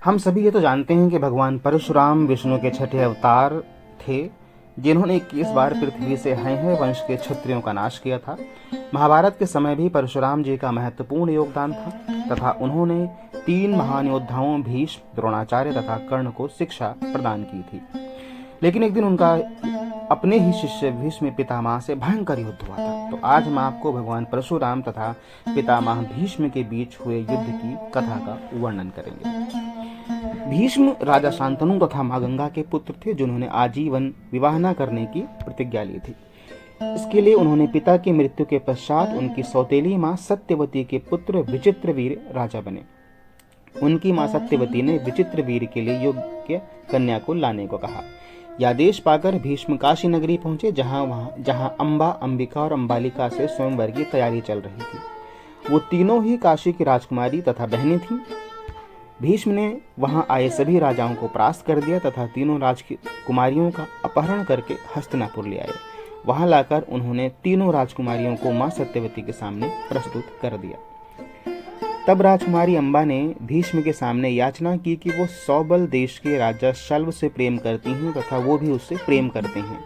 हम सभी ये तो जानते हैं कि भगवान परशुराम विष्णु के छठे अवतार थे, जिन्होंने 21 बार पृथ्वी से हैं वंश के क्षत्रियों का नाश किया था। महाभारत के समय भी परशुराम जी का महत्वपूर्ण योगदान था तथा उन्होंने 3 महान योद्धाओं भीष्म, द्रोणाचार्य तथा कर्ण को शिक्षा प्रदान की थी। लेकिन एक दिन उनका अपने ही शिष्य भीष्म पितामह से भयंकर युद्ध हुआ था। तो आज हम आपको भगवान परशुराम तथा पितामह भीष्म के बीच हुए युद्ध की कथा का वर्णन करेंगे। भीष्म राजा शांतनु तथा मां गंगा के पुत्र थे, जिन्होंने आजीवन विवाह न करने की प्रतिज्ञा ली थी। इसके लिए उन्होंने पिता की मृत्यु के पश्चात उनकी सौतेली मां सत्यवती के पुत्र विचित्रवीर राजा बने। उनकी मां सत्यवती ने विचित्रवीर के लिए योग्य कन्या को लाने को कहा। यह आदेश पाकर भीष्म काशी नगरी पहुंचे, जहां अंबा, अंबिका और अंबालिका से स्वयंवर की तैयारी चल रही थी। वो तीनों ही काशी की राजकुमारी तथा बहनें थीं। भीष्म ने वहां आए सभी राजाओं को परास्त कर दिया तथा तीनों राजकुमारियों का अपहरण करके हस्तिनापुर ले आए। वहां लाकर उन्होंने तीनों राजकुमारियों को मां सत्यवती के सामने प्रस्तुत कर दिया। तब राजकुमारी अंबा ने भीष्म के सामने याचना की कि वो सौबल देश के राजा शल्व से प्रेम करती हैं तथा वो भी उससे प्रेम करते हैं।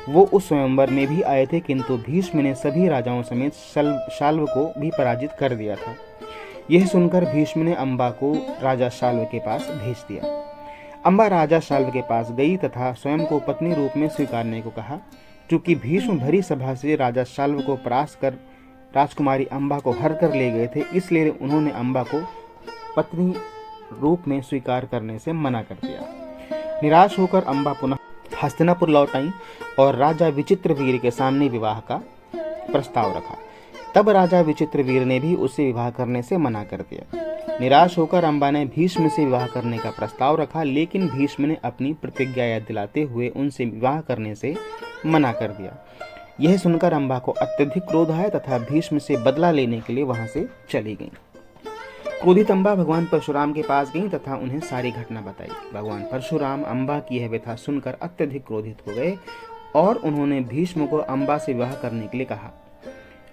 वो उस स्वयंवर में भी आए थे, किंतु भीष्म ने सभी राजाओं समेत शल्व को भी पराजित कर दिया था। यह सुनकर भीष्म ने अंबा को राजा शाल्व के पास भेज दिया। अंबा राजा शाल्व के पास गई तथा स्वयं को पत्नी रूप में स्वीकारने को कहा। चूंकि भीष्म भरी सभा से राजा शाल्व को परास्त कर राजकुमारी अंबा को हर कर ले गए थे, इसलिए उन्होंने अंबा को पत्नी रूप में स्वीकार करने से मना कर दिया। निराश होकर अंबा पुनः हस्तिनापुर लौट आई और राजा विचित्रवीर के सामने विवाह का प्रस्ताव रखा। तब राजा विचित्रवीर ने भी उससे विवाह करने से मना कर दिया। निराश होकर अंबा ने भीष्म से विवाह करने का प्रस्ताव रखा, लेकिन भीष्म ने अपनी प्रतिज्ञा याद दिलाते हुए उनसे विवाह करने से मना कर दिया। यह सुनकर अंबा को अत्यधिक क्रोध आया तथा भीष्म से बदला लेने के लिए वहां से चली गई। क्रोधित अंबा भगवान परशुराम के पास गई तथा उन्हें सारी घटना बताई। भगवान परशुराम अंबा की यह व्यथा सुनकर अत्यधिक क्रोधित हो गए और उन्होंने भीष्म को अंबा से विवाह करने के लिए कहा।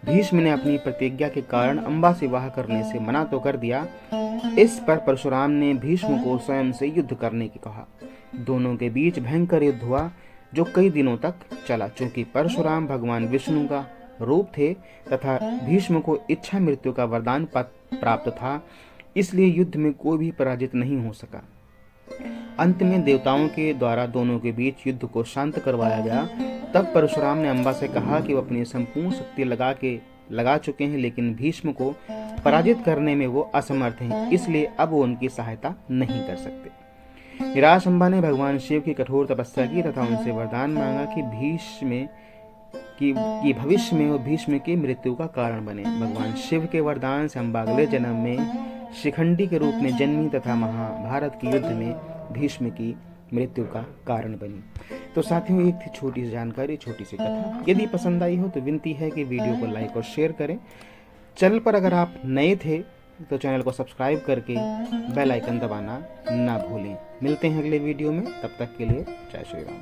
भीष्म ने अपनी प्रतिज्ञा के कारण अंबा से विवाह करने से मना तो कर दिया। इस पर परशुराम ने भीष्म को स्वयं से युद्ध करने की कहा। दोनों के बीच भयंकर युद्ध हुआ, जो कई दिनों तक चला। चूंकि परशुराम भगवान विष्णु का रूप थे तथा भीष्म को इच्छा मृत्यु का वरदान प्राप्त था, इसलिए युद्ध में कोई भी पराजित नहीं हो सका। अंत में देवताओं के द्वारा दोनों के बीच युद्ध को शांत करवाया गया। तब परशुराम ने अंबा से कहा कि वो अपनी संपूर्ण शक्ति लगा चुके हैं, लेकिन भीष्म को पराजित करने में वो असमर्थ हैं, इसलिए अब वो उनकी सहायता नहीं कर सकते। निराश अंबा ने भगवान शिव की कठोर तपस्या की तथा उनसे वरदान मांगा कि भविष्य में वो भीष्म की मृत्यु का कारण बने। भगवान शिव के वरदान से अंबा अगले जन्म में शिखंडी के रूप में जन्मी तथा महाभारत के युद्ध में भीष्म की मृत्यु का कारण बनी। तो साथियों, एक थी छोटी सी जानकारी, छोटी सी कथा। यदि पसंद आई हो तो विनती है कि वीडियो को लाइक और शेयर करें। चैनल पर अगर आप नए थे तो चैनल को सब्सक्राइब करके बेल आइकन दबाना ना भूलें। मिलते हैं अगले वीडियो में, तब तक के लिए जय श्री राम।